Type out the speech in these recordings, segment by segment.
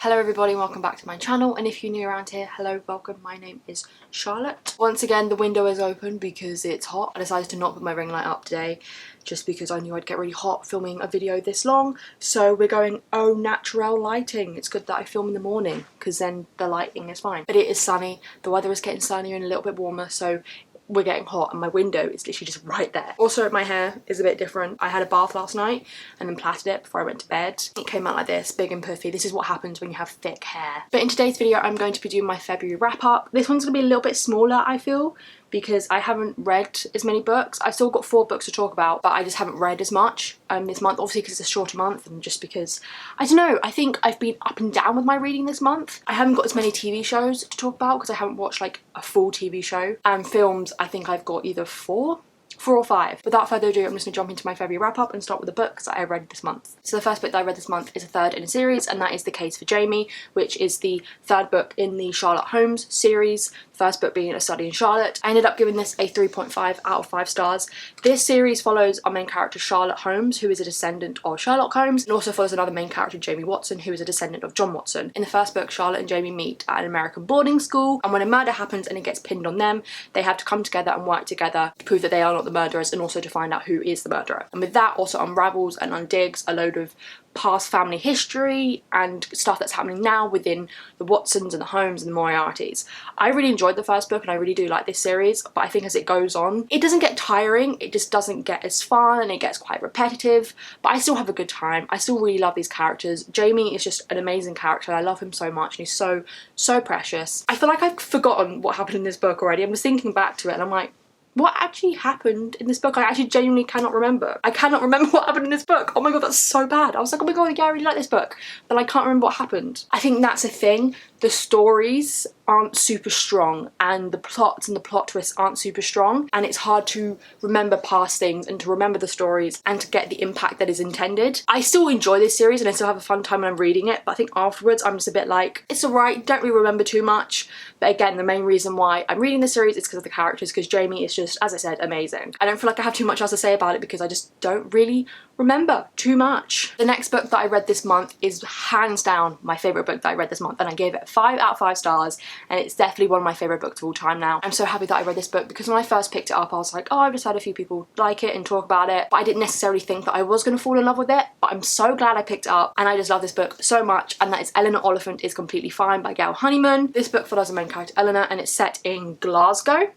Hello everybody, welcome back to my channel, and if you're new around here, hello, welcome. My name is Charlotte. Once again, the window is open because it's hot. I decided to not put my ring light up today just because I knew I'd get really hot filming a video this long. So we're going au naturel lighting. It's good that I film in the morning because then the lighting is fine. But it is sunny, the weather is getting sunnier and a little bit warmer, so we're getting hot and my window is literally just right there. Also, my hair is a bit different. I had a bath last night and then plaited it before I went to bed. It came out like this, big and puffy. This is what happens when you have thick hair. But in today's video, I'm going to be doing my February wrap up. This one's gonna be a little bit smaller, I feel, because I haven't read as many books. I've still got 4 books to talk about, but I just haven't read as much this month, obviously because it's a shorter month and just because, I don't know, I think I've been up and down with my reading this month. I haven't got as many TV shows to talk about because I haven't watched like a full TV show, and films I think I've got either 4 or 5. Without further ado, I'm just going to jump into my February wrap up and start with the books that I read this month. So the first book that I read this month is a third in a series, and that is The Case for Jamie, which is the third book in the Sherlock Holmes series, first book being A Study in Charlotte. I ended up giving this a 3.5 out of 5 stars. This series follows our main character Charlotte Holmes, who is a descendant of Sherlock Holmes, and also follows another main character, Jamie Watson, who is a descendant of John Watson. In the first book, Charlotte and Jamie meet at an American boarding school, and when a murder happens and it gets pinned on them, they have to come together and work together to prove that they are not the murderers, and also to find out who is the murderer. And with that also unravels and undigs a load of past family history and stuff that's happening now within the Watsons and the Holmes and the Moriartys. I really enjoyed the first book and I really do like this series, but I think as it goes on, it doesn't get tiring, it just doesn't get as fun and it gets quite repetitive, but I still have a good time. I still really love these characters. Jamie is just an amazing character. I love him so much and he's so precious. I feel like I've forgotten what happened in this book already. I was thinking back to it and I'm like, what actually happened in this book? I actually genuinely cannot remember. I cannot remember what happened in this book. Oh my god, that's so bad. I was like, oh my god, yeah, I really like this book, but I can't remember what happened. I think that's a thing. The stories aren't super strong and the plots and the plot twists aren't super strong, and it's hard to remember past things and to remember the stories and to get the impact that is intended. I still enjoy this series and I still have a fun time when I'm reading it, but I think afterwards I'm just a bit like, it's alright, don't really remember too much. But again, the main reason why I'm reading this series is because of the characters, because Jamie is just, as I said, amazing. I don't feel like I have too much else to say about it because I just don't really remember too much. The next book that I read this month is hands down my favourite book that I read this month, and I gave it 5 out of 5 stars, and it's definitely one of my favourite books of all time now. I'm so happy that I read this book because when I first picked it up I was like, oh, I've just had a few people like it and talk about it, but I didn't necessarily think that I was going to fall in love with it, but I'm so glad I picked it up and I just love this book so much, and that is Eleanor Oliphant is Completely Fine by Gail Honeyman. This book follows the main character Eleanor and it's set in Glasgow,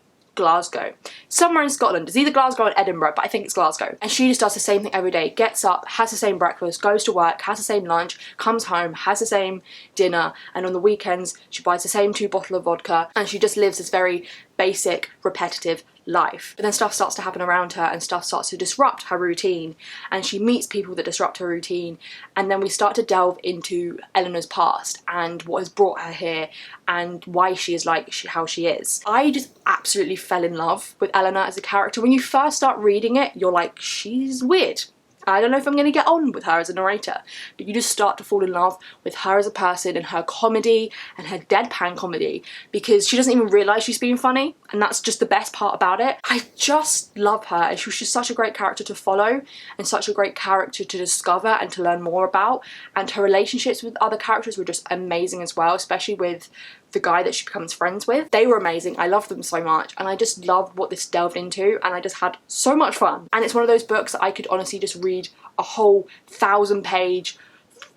somewhere in Scotland. It's either Glasgow or Edinburgh, but I think it's Glasgow. And she just does the same thing every day, gets up, has the same breakfast, goes to work, has the same lunch, comes home, has the same dinner, and on the weekends she buys the same 2 bottles of vodka, and she just lives this very basic, repetitive life. But then stuff starts to happen around her and stuff starts to disrupt her routine, and she meets people that disrupt her routine, and then we start to delve into Eleanor's past and what has brought her here and why she is like how she is. I just absolutely fell in love with Eleanor as a character. When you first start reading it, you're like, she's weird. I don't know if I'm going to get on with her as a narrator, but you just start to fall in love with her as a person and her comedy and her deadpan comedy, because she doesn't even realise she's being funny, and that's just the best part about it. I just love her, and she was just such a great character to follow and such a great character to discover and to learn more about, and her relationships with other characters were just amazing as well, especially with the guy that she becomes friends with. They were amazing. I loved them so much, and I just loved what this delved into, and I just had so much fun. And it's one of those books that I could honestly just read a whole 1,000-page,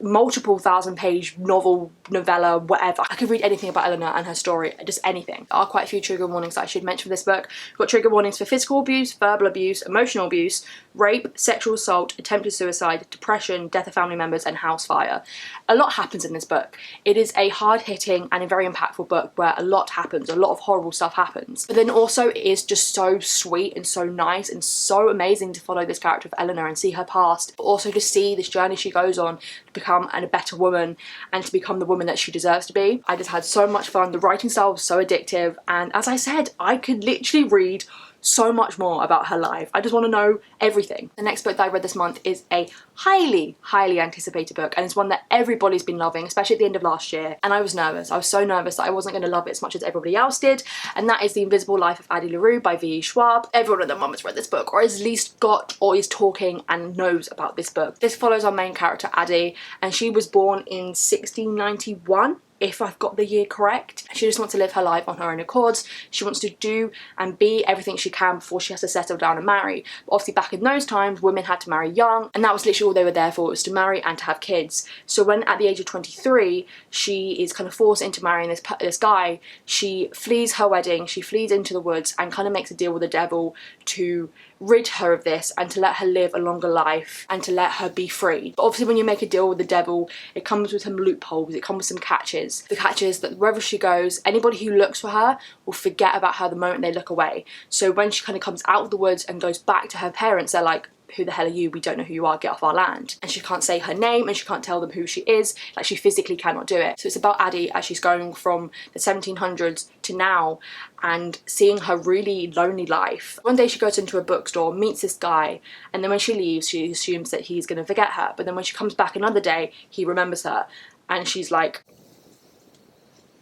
multiple 1,000-page novel, novella, whatever. I could read anything about Eleanor and her story, just anything. There are quite a few trigger warnings that I should mention for this book. We've got trigger warnings for physical abuse, verbal abuse, emotional abuse, rape, sexual assault, attempted suicide, depression, death of family members, and house fire. A lot happens in this book. It is a hard-hitting and a very impactful book where a lot happens, a lot of horrible stuff happens. But then also it is just so sweet and so nice and so amazing to follow this character of Eleanor and see her past, but also to see this journey she goes on to become a better woman and to become the woman that she deserves to be. I just had so much fun. The writing style was so addictive, and as I said, I could literally read so much more about her life. I just want to know everything. The next book that I read this month is a highly anticipated book, and it's one that everybody's been loving, especially at the end of last year, and I was nervous. I was so nervous that I wasn't going to love it as much as everybody else did, and that is The Invisible Life of Addie LaRue by V.E. Schwab. Everyone at the moment has read this book, or at least got or is talking and knows about this book. This follows our main character Addie, and she was born in 1691, if I've got the year correct. She just wants to live her life on her own accords. She wants to do and be everything she can before she has to settle down and marry. But obviously back in those times, women had to marry young, and that was literally all they were there for, was to marry and to have kids. So when at the age of 23, she is kind of forced into marrying this guy, she flees her wedding, she flees into the woods and kind of makes a deal with the devil to rid her of this and to let her live a longer life and to let her be free. But obviously when you make a deal with the devil, it comes with some loopholes, it comes with some catches. The catch is that wherever she goes, anybody who looks for her will forget about her the moment they look away. So when she kind of comes out of the woods and goes back to her parents, they're like, who the hell are you? We don't know who you are, get off our land. And she can't say her name and she can't tell them who she is, like she physically cannot do it. So it's about Addie as she's going from the 1700s to now and seeing her really lonely life. One day she goes into a bookstore, meets this guy, and then when she leaves she assumes that he's going to forget her, but then when she comes back another day he remembers her and she's like,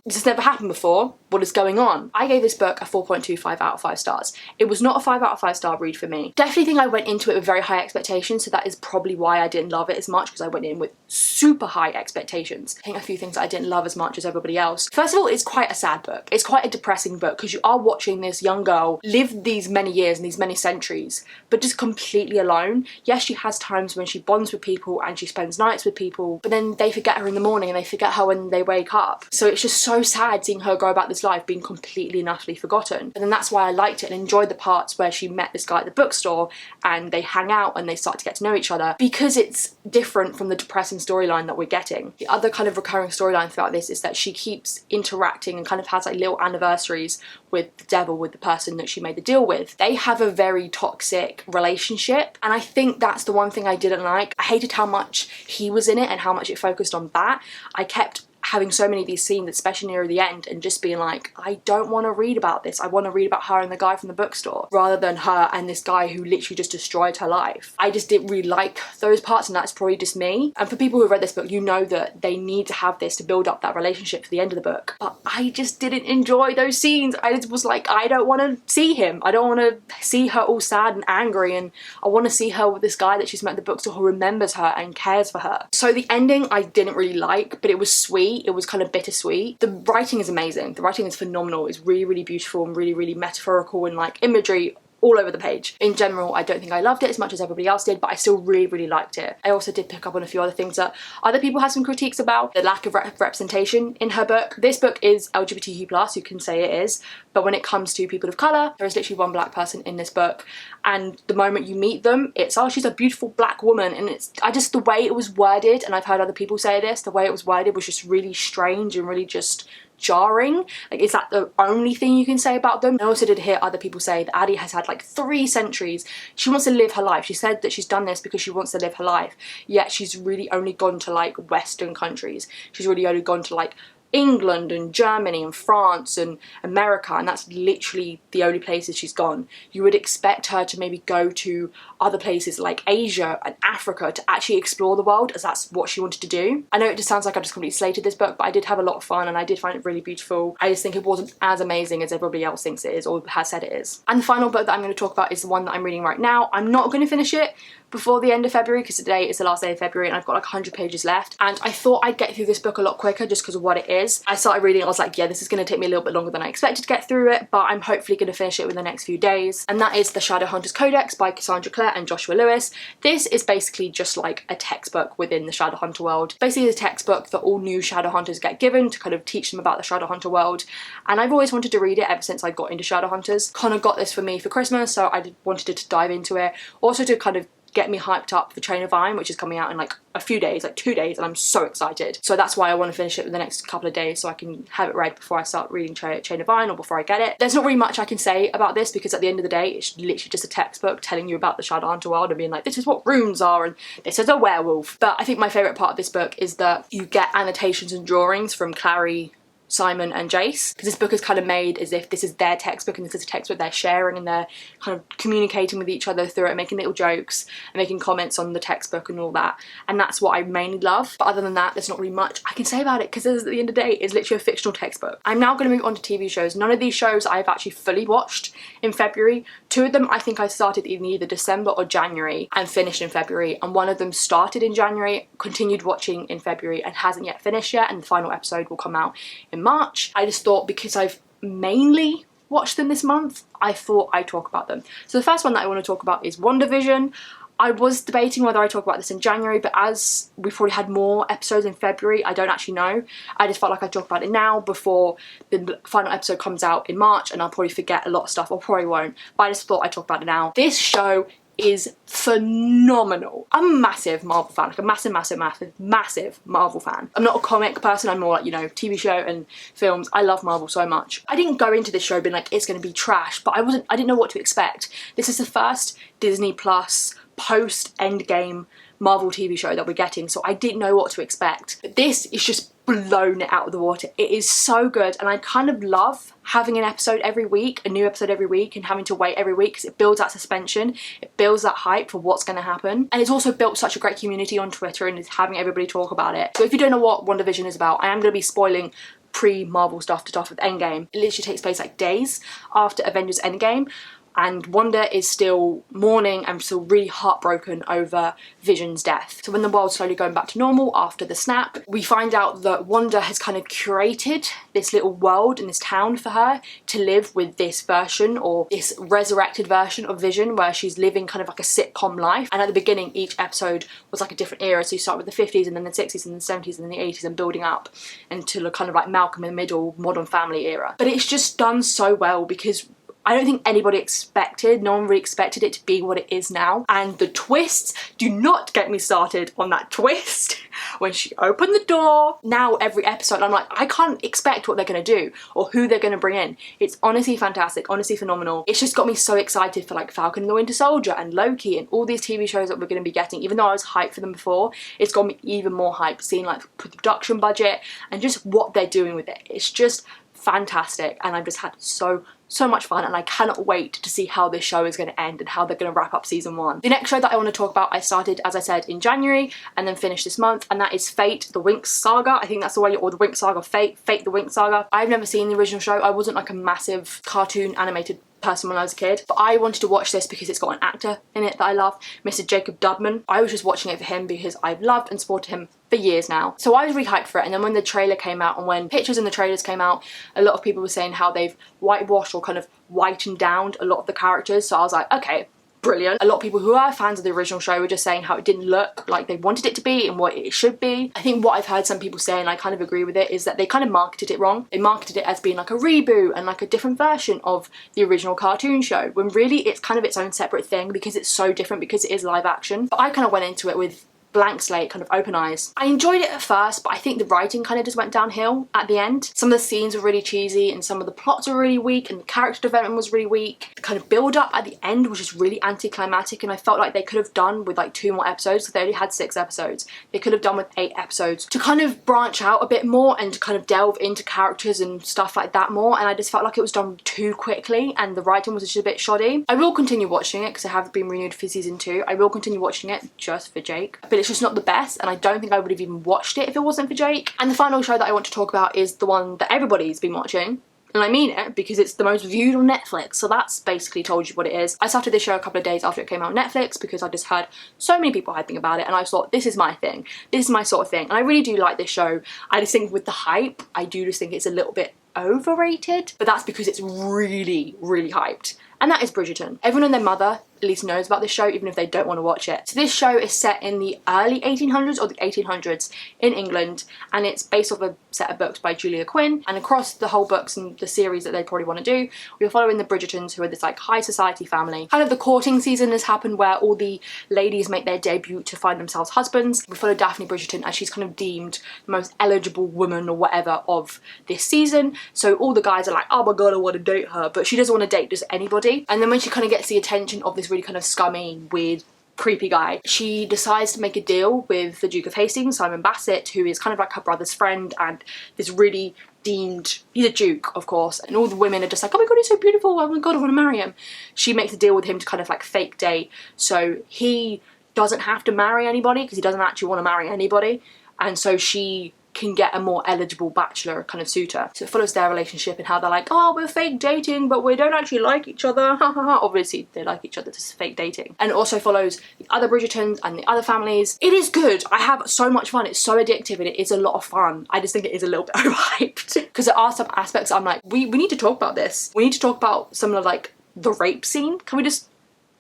this has never happened before. What is going on? I gave this book a 4.25 out of 5 stars. It was not a 5 out of 5 star read for me. Definitely think I went into it with very high expectations, so that is probably why I didn't love it as much, because I went in with super high expectations. I think a few things that I didn't love as much as everybody else. First of all, it's quite a sad book. It's quite a depressing book because you are watching this young girl live these many years and these many centuries, but just completely alone. Yes, she has times when she bonds with people and she spends nights with people, but then they forget her in the morning and they forget her when they wake up. So it's just so sad seeing her go about this life being completely and utterly forgotten. And then that's why I liked it and enjoyed the parts where she met this guy at the bookstore and they hang out and they start to get to know each other, because it's different from the depressing storyline that we're getting. The other kind of recurring storyline throughout this is that she keeps interacting and kind of has like little anniversaries with the devil, with the person that she made the deal with. They have a very toxic relationship, and I think that's the one thing I didn't like. I hated how much he was in it and how much it focused on that. I kept having so many of these scenes, especially near the end, and just being like, I don't want to read about this. I want to read about her and the guy from the bookstore rather than her and this guy who literally just destroyed her life. I just didn't really like those parts, and that's probably just me. And for people who read this book, you know that they need to have this to build up that relationship for the end of the book. But I just didn't enjoy those scenes. I just was like, I don't want to see him. I don't want to see her all sad and angry, and I want to see her with this guy that she's met at the bookstore who remembers her and cares for her. So the ending I didn't really like, but it was sweet. It was kind of bittersweet. The writing is amazing. The writing is phenomenal. It's really beautiful and really metaphorical and like imagery all over the page. In general, I don't think I loved it as much as everybody else did, but I still really liked it. I also did pick up on a few other things that other people had some critiques about. The lack of representation in her book. This book is LGBTQ+, you can say it is, but when it comes to people of colour, there is literally one black person in this book, and the moment you meet them, it's, oh, she's a beautiful black woman, and it's, the way it was worded, and I've heard other people say this, the way it was worded was just really strange and really just jarring. Like, is that the only thing you can say about them? I also did hear other people say that Addie has had like 3 centuries. She wants to live her life. She said that she's done this because she wants to live her life, yet she's really only gone to like Western countries. She's really only gone to like England and Germany and France and America, and that's literally the only places she's gone. You would expect her to maybe go to other places like Asia and Africa to actually explore the world, as that's what she wanted to do. I know it just sounds like I just completely slated this book, but I did have a lot of fun and I did find it really beautiful. I just think it wasn't as amazing as everybody else thinks it is or has said it is. And the final book that I'm going to talk about is the one that I'm reading right now. I'm not going to finish it before the end of February because today is the last day of February and I've got like 100 pages left, and I thought I'd get through this book a lot quicker just because of what it is. I started reading, I was like, yeah, this is going to take me a little bit longer than I expected to get through it, but I'm hopefully going to finish it within the next few days, and that is The Shadowhunters Codex by Cassandra Clare and Joshua Lewis. This is basically just like a textbook within the Shadowhunter world. Basically a textbook that all new Shadowhunters get given to kind of teach them about the Shadowhunter world, and I've always wanted to read it ever since I got into Shadowhunters. Connor got this for me for Christmas, so I wanted to dive into it. Also to kind of get me hyped up for Chain of Vine, which is coming out in like a few days, like 2 days, and I'm so excited. So that's why I want to finish it in the next couple of days so I can have it read before I start reading Chain of Vine or before I get it. There's not really much I can say about this because at the end of the day, it's literally just a textbook telling you about the Shadowhunter world and being like, this is what runes are and this is a werewolf. But I think my favourite part of this book is that you get annotations and drawings from Clary Simon and Jace, because this book is kind of made as if this is their textbook and this is a textbook they're sharing, and they're kind of communicating with each other through it, making little jokes and making comments on the textbook and all that, and that's what I mainly love. But other than that, there's not really much I can say about it, because at the end of the day, it's literally a fictional textbook. I'm now going to move on to TV shows. None of these shows I've actually fully watched in February. 2 of them I think I started in either December or January and finished in February, and one of them started in January, continued watching in February, and hasn't yet finished yet, and the final episode will come out in March. I just thought, because I've mainly watched them this month, I thought I'd talk about them. So the first one that I want to talk about is WandaVision. I was debating whether I talk about this in January, but as we've already had more episodes in February, I don't actually know. I just felt like I'd talk about it now before the final episode comes out in March, and I'll probably forget a lot of stuff, or probably won't, but I just thought I'd talk about it now. This show is phenomenal. I'm a massive Marvel fan, like a massive Marvel fan. I'm not a comic person, I'm more like, you know, TV show and films. I love Marvel so much. I didn't go into this show being like, it's going to be trash, but I didn't know what to expect. This is the first Disney Plus post-Endgame Marvel TV show that we're getting, so I didn't know what to expect. But this is just blown it out of the water. It is so good, and I kind of love having an episode every week, a new episode every week, and having to wait every week, because it builds that suspension, it builds that hype for what's going to happen, and it's also built such a great community on Twitter and is having everybody talk about it. So if you don't know what WandaVision is about, I am going to be spoiling pre-Marvel stuff to start with Endgame. It literally takes place like days after Avengers Endgame, and Wanda is still mourning and still really heartbroken over Vision's death. So when the world's slowly going back to normal after the snap, we find out that Wanda has kind of curated this little world in this town for her to live with this version, or this resurrected version of Vision, where she's living kind of like a sitcom life. And at the beginning, each episode was like a different era. So you start with the 50s and then the 60s and the 70s and then the 80s and building up until a kind of like Malcolm in the Middle, Modern Family era. But it's just done so well, because I don't think anybody expected, no one really expected it to be what it is now. And the twists, do not get me started on that twist. When she opened the door, now every episode I'm like, I can't expect what they're going to do or who they're going to bring in. It's honestly fantastic, honestly phenomenal. It's just got me so excited for like Falcon and the Winter Soldier and Loki and all these TV shows that we're going to be getting. Even though I was hyped for them before, it's got me even more hyped seeing like the production budget and just what they're doing with it. It's just fantastic, and I've just had so much fun, and I cannot wait to see how this show is going to end and how they're going to wrap up season 1. The next show that I want to talk about, I started, as I said, in January and then finished this month, and that is Fate the Winx Saga. I think that's the way, or the Winx Saga, Fate the Winx Saga. I've never seen the original show. I wasn't like a massive cartoon animated person when I was a kid, but I wanted to watch this because it's got an actor in it that I love, Mr. Jacob Dudman. I was just watching it for him because I've loved and supported him for years now. So I was really hyped for it, and then when the trailer came out and when pictures in the trailers came out, a lot of people were saying how they've whitewashed or kind of whitened down a lot of the characters, so I was like, okay, brilliant. A lot of people who are fans of the original show were just saying how it didn't look like they wanted it to be and what it should be. I think what I've heard some people say, and I kind of agree with it, is that they kind of marketed it wrong. They marketed it as being like a reboot and like a different version of the original cartoon show, when really it's kind of its own separate thing because it's so different, because it is live action. But I kind of went into it with blank slate, kind of open eyes. I enjoyed it at first, but I think the writing kind of just went downhill at the end. Some of the scenes were really cheesy and some of the plots were really weak and the character development was really weak. The kind of build up at the end was just really anticlimactic, and I felt like they could have done with like 2 more episodes, because they only had 6 episodes. They could have done with 8 episodes to kind of branch out a bit more and to kind of delve into characters and stuff like that more, and I just felt like it was done too quickly and the writing was just a bit shoddy. I will continue watching it because I have been renewed for season 2. I will continue watching it just for Jake, but it's just not the best, and I don't think I would have even watched it if it wasn't for Jake. And the final show that I want to talk about is the one that everybody's been watching, and I mean it because it's the most viewed on Netflix, so that's basically told you what it is. I started this show a couple of days after it came out on Netflix because I just heard so many people hyping about it, and I thought, this is my thing, this is my sort of thing, and I really do like this show. I just think with the hype, I do just think it's a little bit overrated, but that's because it's really hyped, and that is Bridgerton. Everyone and their mother at least knows about this show, even if they don't want to watch it. So this show is set in the early 1800s or the 1800s in England, and it's based off a set of books by Julia Quinn, and across the whole books and the series that they probably want to do, we're following the Bridgertons, who are this like high society family. Kind of the courting season has happened where all the ladies make their debut to find themselves husbands. We follow Daphne Bridgerton as she's kind of deemed the most eligible woman or whatever of this season, so all the guys are like, oh my god, I want to date her, but she doesn't want to date just anybody. And then when she kind of gets the attention of this really kind of scummy, weird creepy guy. She decides to make a deal with the Duke of Hastings, Simon Bassett, who is kind of like her brother's friend and this really he's a duke, of course, and all the women are just like, oh my god, he's so beautiful, oh my god, I want to marry him. She makes a deal with him to kind of like fake date, so he doesn't have to marry anybody because he doesn't actually want to marry anybody, and so she can get a more eligible bachelor kind of suitor. So it follows their relationship and how they're like, oh, we're fake dating, but we don't actually like each other. Obviously, they like each other, this is fake dating. And it also follows the other Bridgertons and the other families. It is good. I have so much fun. It's so addictive and it is a lot of fun. I just think it is a little bit overhyped because there are some aspects I'm like, we need to talk about this. We need to talk about some of like the rape scene. Can we just...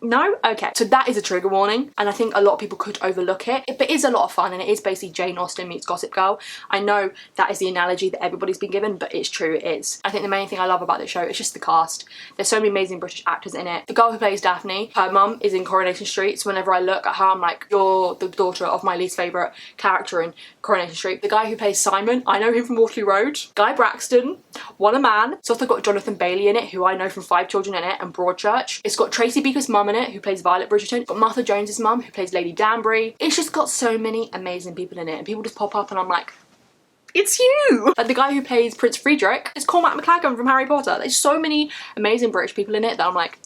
No? Okay. So that is a trigger warning, and I think a lot of people could overlook it. But it is a lot of fun, and it is basically Jane Austen meets Gossip Girl. I know that is the analogy that everybody's been given, but it's true, it is. I think the main thing I love about this show is just the cast. There's so many amazing British actors in it. The girl who plays Daphne, her mum is in Coronation Street, so whenever I look at her, I'm like, you're the daughter of my least favourite character in Coronation Street. The guy who plays Simon, I know him from Waterloo Road. Guy Braxton, What a Man. It's also got Jonathan Bailey in it, who I know from Five Children in It and Broadchurch. It's got Tracy Beaker's mum in it, who plays Violet Bridgerton. It's got Martha Jones's mum, who plays Lady Danbury. It's just got so many amazing people in it, and people just pop up and I'm like, it's you! Like the guy who plays Prince Friedrich is Cormac McLaggen from Harry Potter. There's so many amazing British people in it that I'm like,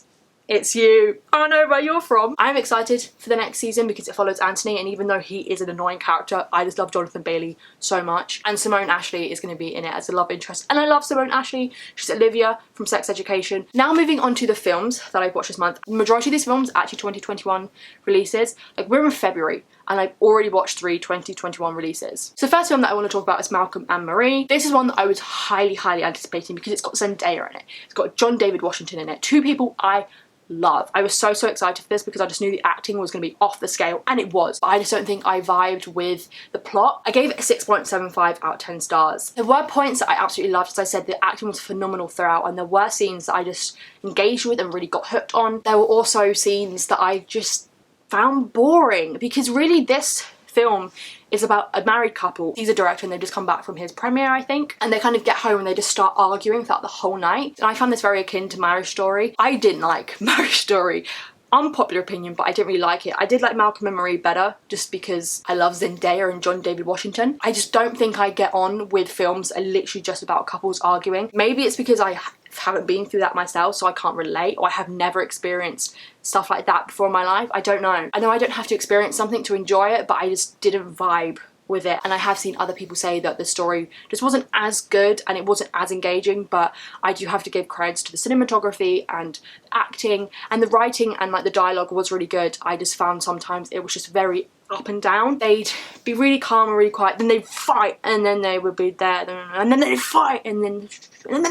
it's you. I know where you're from. I'm excited for the next season because it follows Anthony, and even though he is an annoying character, I just love Jonathan Bailey so much. And Simone Ashley is going to be in it as a love interest, and I love Simone Ashley. She's Olivia from Sex Education. Now moving on to the films that I've watched this month. The majority of these films are actually 2021 releases. Like, we're in February and I've already watched 3 2021 releases. So the first film that I want to talk about is Malcolm and Marie. This is one that I was highly anticipating because it's got Zendaya in it. It's got John David Washington in it. Two people I love. I was so excited for this because I just knew the acting was going to be off the scale, and it was. But I just don't think I vibed with the plot. I gave it a 6.75 out of 10 stars. There were points that I absolutely loved. As I said, the acting was phenomenal throughout, and there were scenes that I just engaged with and really got hooked on. There were also scenes that I just found boring because really this film is about a married couple. He's a director and they've just come back from his premiere, I think, and they kind of get home and they just start arguing throughout the whole night. And I found this very akin to Marriage Story. I didn't like Marriage Story. Unpopular opinion, but I didn't really like it. I did like Malcolm and Marie better just because I love Zendaya and John David Washington. I just don't think I get on with films that are literally just about couples arguing. Maybe it's because I haven't been through that myself, so I can't relate, or I have never experienced stuff like that before in my life. I don't know. I know I don't have to experience something to enjoy it, but I just didn't vibe with it. And I have seen other people say that the story just wasn't as good and it wasn't as engaging, but I do have to give credits to the cinematography and the acting, and the writing and like the dialogue was really good. I just found sometimes it was just very up and down. They'd be really calm and really quiet, then they'd fight, and then they would be there, and then they'd fight, and then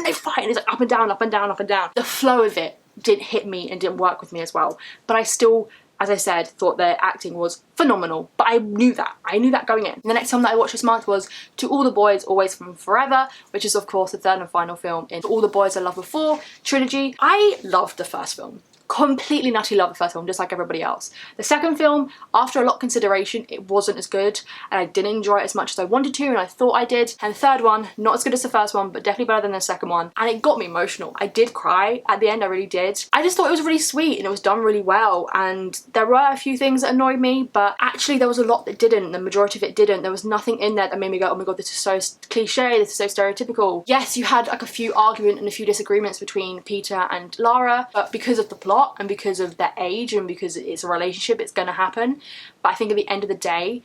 they fight, and it's like up and down, up and down, up and down. The flow of it didn't hit me and didn't work with me as well, but I still, as I said, thought their acting was phenomenal, but I knew that. I knew that going in. The next film that I watched this month was To All the Boys Always From Forever, which is of course the third and final film in All the Boys I Loved Before trilogy. I loved the first film. Completely nutty love the first film, just like everybody else. The second film, after a lot of consideration, it wasn't as good, and I didn't enjoy it as much as I wanted to, and I thought I did. And the third one, not as good as the first one, but definitely better than the second one, and it got me emotional. I did cry at the end, I really did. I just thought it was really sweet, and it was done really well, and there were a few things that annoyed me, but actually there was a lot that didn't. The majority of it didn't. There was nothing in there that made me go, oh my god, this is so cliche, this is so stereotypical. Yes, you had like a few arguments and a few disagreements between Peter and Lara, but because of the plot and because of their age and because it's a relationship, it's going to happen. But I think at the end of the day,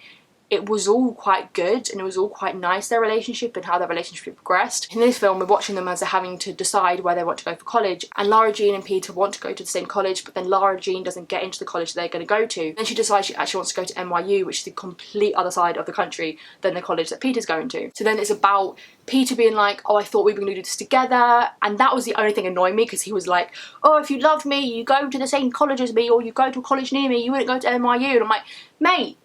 it was all quite good and it was all quite nice, their relationship and how their relationship progressed. In this film, we're watching them as they're having to decide where they want to go for college, and Lara Jean and Peter want to go to the same college, but then Lara Jean doesn't get into the college they're going to go to. Then she decides she actually wants to go to NYU, which is the complete other side of the country than the college that Peter's going to. So then it's about Peter being like, oh, I thought we were going to do this together, and that was the only thing annoying me, because he was like, oh, if you love me, you go to the same college as me, or you go to a college near me, you wouldn't go to NYU. And I'm like, mate,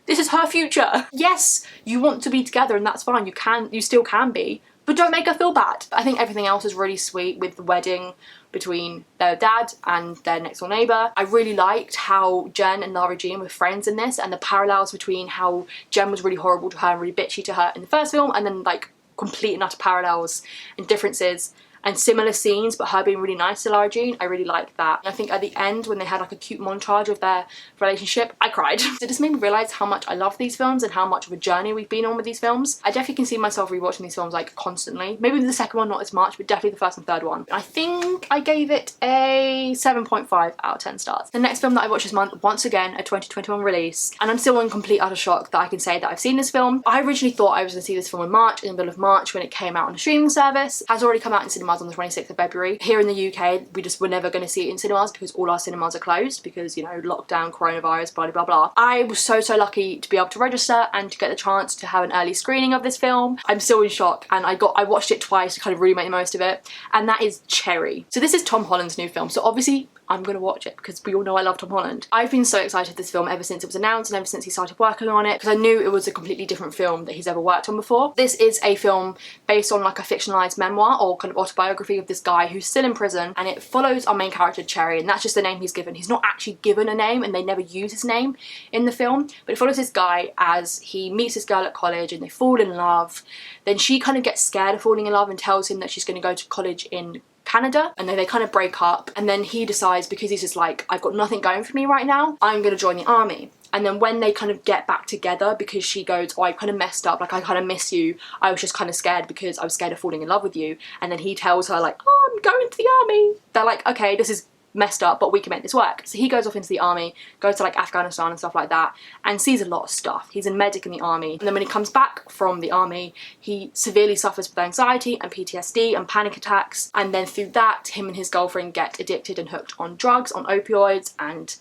this is her future. Yes, you want to be together and that's fine, you still can be, but don't make her feel bad. I think everything else is really sweet with the wedding between their dad and their next door neighbour. I really liked how Jen and Lara Jean were friends in this, and the parallels between how Jen was really horrible to her and really bitchy to her in the first film, and then like complete and utter parallels and differences and similar scenes, but her being really nice to Lara Jean, I really liked that. And I think at the end, when they had like a cute montage of their relationship, I cried. It just made me realise how much I love these films and how much of a journey we've been on with these films. I definitely can see myself rewatching these films like constantly. Maybe the second one not as much, but definitely the first and third one. I think I gave it a 7.5 out of 10 stars. The next film that I watched this month, once again a 2021 release, and I'm still in complete utter shock that I can say that I've seen this film. I originally thought I was going to see this film in March, in the middle of March, when it came out on a streaming service. It has already come out in cinemas on the 26th of February. Here in the UK, we're never going to see it in cinemas because all our cinemas are closed because, you know, lockdown, coronavirus, blah blah blah. I was so lucky to be able to register and to get the chance to have an early screening of this film. I'm still in shock, and I watched it twice to kind of really make the most of it, and that is Cherry. So this is Tom Holland's new film, so obviously I'm gonna watch it because we all know I love Tom Holland. I've been so excited for this film ever since it was announced and ever since he started working on it, because I knew it was a completely different film that he's ever worked on before. This is a film based on like a fictionalized memoir or kind of autobiography of this guy who's still in prison, and it follows our main character Cherry, and that's just the name he's given. He's not actually given a name, and they never use his name in the film, but it follows this guy as he meets this girl at college and they fall in love. Then she kind of gets scared of falling in love and tells him that she's going to go to college in Canada, and then they kind of break up, and then he decides, because he's just like, I've got nothing going for me right now, I'm going to join the army. And then when they kind of get back together, because she goes, oh, I kind of messed up, like I kind of miss you, I was just kind of scared because I was scared of falling in love with you, and then he tells her like, oh, I'm going to the army. They're like, okay, this is messed up, but we can make this work. So he goes off into the army, goes to like Afghanistan and stuff like that, and sees a lot of stuff. He's a medic in the army, and then when he comes back from the army, he severely suffers with anxiety and PTSD and panic attacks, and then through that, him and his girlfriend get addicted and hooked on drugs, on opioids and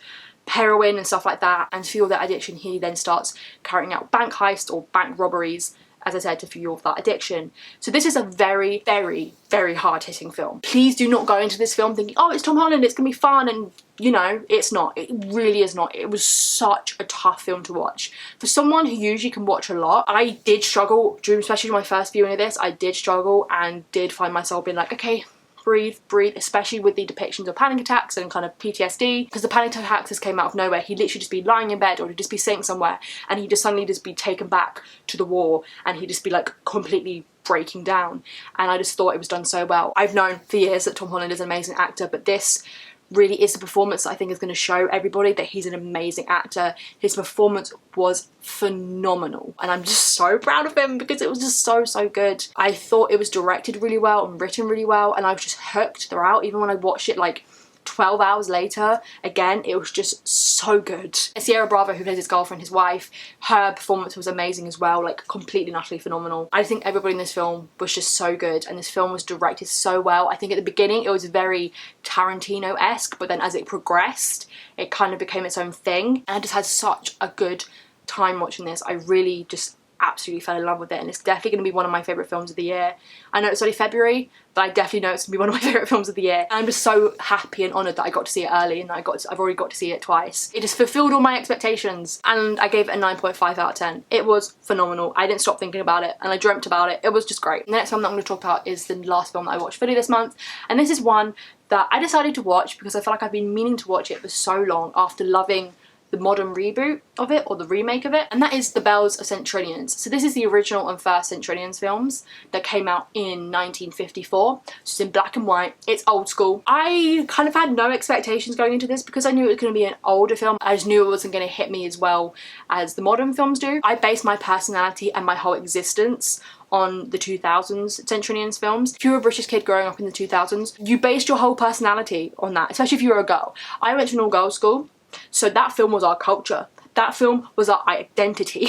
heroin and stuff like that, and to fuel that addiction, he then starts carrying out bank heists or bank robberies, as I said, to fuel that addiction. So this is a very, very, very hard-hitting film. Please do not go into this film thinking, oh, it's Tom Holland, it's gonna be fun, and you know, it's not. It really is not. It was such a tough film to watch. For someone who usually can watch a lot, I did struggle, especially my first viewing of this, I did struggle and did find myself being like, okay, breathe, especially with the depictions of panic attacks and kind of PTSD, because the panic attacks just came out of nowhere. He'd literally just be lying in bed, or he'd just be sitting somewhere, and he'd just suddenly just be taken back to the war, and he'd just be like completely breaking down, and I just thought it was done so well. I've known for years that Tom Holland is an amazing actor, but this really is the performance that I think is going to show everybody that he's an amazing actor. His performance was phenomenal, and I'm just so proud of him because it was just so good. I thought it was directed really well and written really well, and I was just hooked throughout. Even when I watched it like 12 hours later, again, it was just so good. Sierra Bravo, who plays his girlfriend, his wife, her performance was amazing as well, like completely and utterly phenomenal. I think everybody in this film was just so good, and this film was directed so well. I think at the beginning it was very Tarantino-esque, but then as it progressed, it kind of became its own thing, and I just had such a good time watching this. I really just absolutely fell in love with it, and it's definitely going to be one of my favourite films of the year. I know it's only February, but I definitely know it's going to be one of my favourite films of the year. And I'm just so happy and honoured that I got to see it early, and I've already got to see it twice. It just fulfilled all my expectations, and I gave it a 9.5 out of 10. It was phenomenal. I didn't stop thinking about it, and I dreamt about it. It was just great. The next film that I'm going to talk about is the last film that I watched fully this month, and this is one that I decided to watch because I feel like I've been meaning to watch it for so long after loving the modern reboot of it, or the remake of it, and that is The Bells of St. Trinian's. So this is the original and first St. Trinian's films that came out in 1954. It's in black and white. It's old school. I kind of had no expectations going into this because I knew it was going to be an older film. I just knew it wasn't going to hit me as well as the modern films do. I base my personality and my whole existence on the 2000s St. Trinian's films. If you were a British kid growing up in the 2000s, you based your whole personality on that, especially if you were a girl. I went to an all-girls school, so that film was our culture. That film was our identity.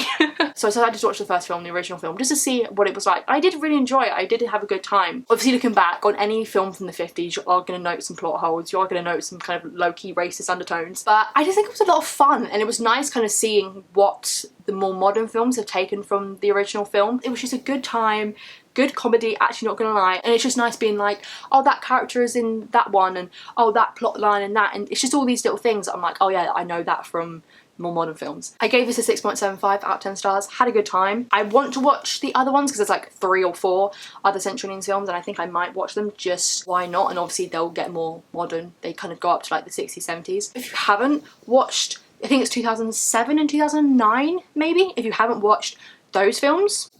So I decided to watch the first film, the original film, just to see what it was like. I did really enjoy it. I did have a good time. Obviously, looking back on any film from the 50s, you are going to note some plot holes. You are going to note some kind of low-key racist undertones. But I just think it was a lot of fun, and it was nice kind of seeing what the more modern films have taken from the original film. It was just a good time. Good comedy, actually, not gonna lie, and it's just nice being like, oh, that character is in that one, and oh, that plot line and that, and it's just all these little things that I'm like, oh yeah, I know that from more modern films. I gave this a 6.75 out of 10 stars, had a good time. I want to watch the other ones because there's like 3 or 4 other St. Trinian's films, and I think I might watch them, just why not, and obviously they'll get more modern. They kind of go up to like the 60s, 70s. If you haven't watched, I think it's 2007 and 2009 maybe, if you haven't watched those films,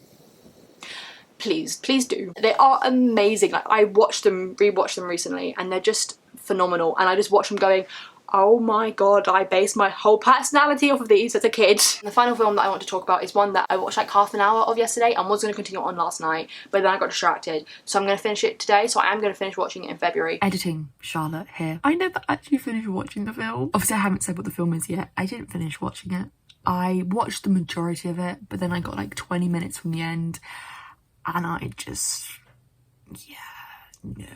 please do. They are amazing. Like, I watched them, rewatched them recently, and they're just phenomenal. And I just watch them going, oh my god, I based my whole personality off of these as a kid. And the final film that I want to talk about is one that I watched like half an hour of yesterday and was going to continue on last night, but then I got distracted. So I'm going to finish it today, so I am going to finish watching it in February. Editing Charlotte here. I never actually finished watching the film. Obviously I haven't said what the film is yet. I didn't finish watching it. I watched the majority of it, but then I got like 20 minutes from the end and I just, yeah, no.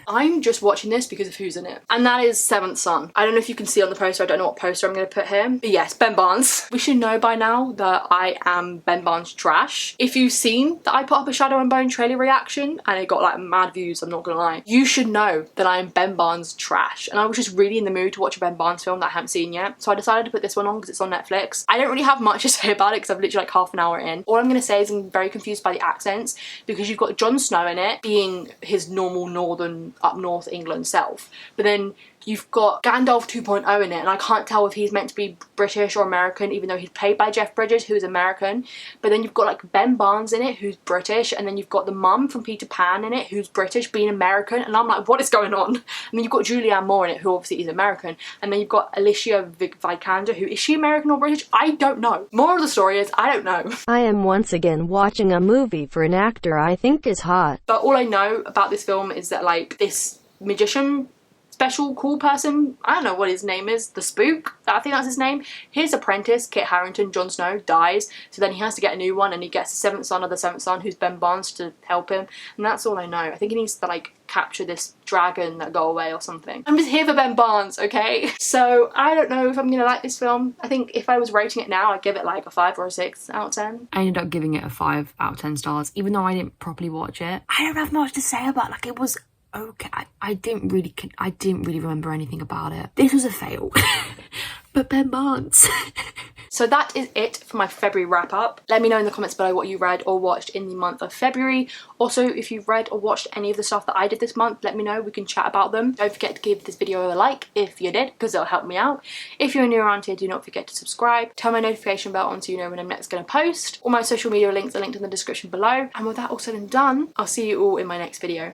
I'm just watching this because of who's in it, and that is Seventh Son. I don't know if you can see on the poster, I don't know what poster I'm going to put here, but yes, Ben Barnes. We should know by now that I am Ben Barnes trash. If you've seen that I put up a Shadow and Bone trailer reaction and it got like mad views, I'm not gonna lie, you should know that I am Ben Barnes trash. And I was just really in the mood to watch a Ben Barnes film that I haven't seen yet, so I decided to put this one on because it's on Netflix. I don't really have much to say about it because I've literally like half an hour in. All I'm going to say is I'm very confused by the accents, because you've got Jon Snow in it being his normal northern, up north England self, but then you've got Gandalf 2.0 in it, and I can't tell if he's meant to be British or American, even though he's played by Jeff Bridges, who's American. But then you've got like Ben Barnes in it, who's British, and then you've got the mum from Peter Pan in it, who's British, being American, and I'm like, what is going on? And then you've got Julianne Moore in it, who obviously is American, and then you've got Alicia Vikander, who, is she American or British? I don't know. Moral of the story is, I don't know. I am once again watching a movie for an actor I think is hot. But all I know about this film is that like this magician special cool person, I don't know what his name is, the spook, I think that's his name, his apprentice, Kit Harington, Jon Snow, dies, so then he has to get a new one, and he gets the seventh son of the seventh son, who's Ben Barnes, to help him, and that's all I know. I think he needs to like capture this dragon that got away or something. I'm just here for Ben Barnes, okay? So I don't know if I'm gonna like this film. I think if I was rating it now, I'd give it like a 5 or a 6 out of 10. I ended up giving it a 5 out of 10 stars, even though I didn't properly watch it. I don't have much to say about it. Like, it was okay. I didn't really remember anything about it. This was a fail. But Ben Barnes. So that is it for my February wrap up. Let me know in the comments below what you read or watched in the month of February. Also, if you've read or watched any of the stuff that I did this month, let me know, we can chat about them. Don't forget to give this video a like if you did, because it'll help me out. If you're new around here, do not forget to subscribe. Turn my notification bell on so you know when I'm next going to post. All my social media links are linked in the description below. And with that all said and done, I'll see you all in my next video.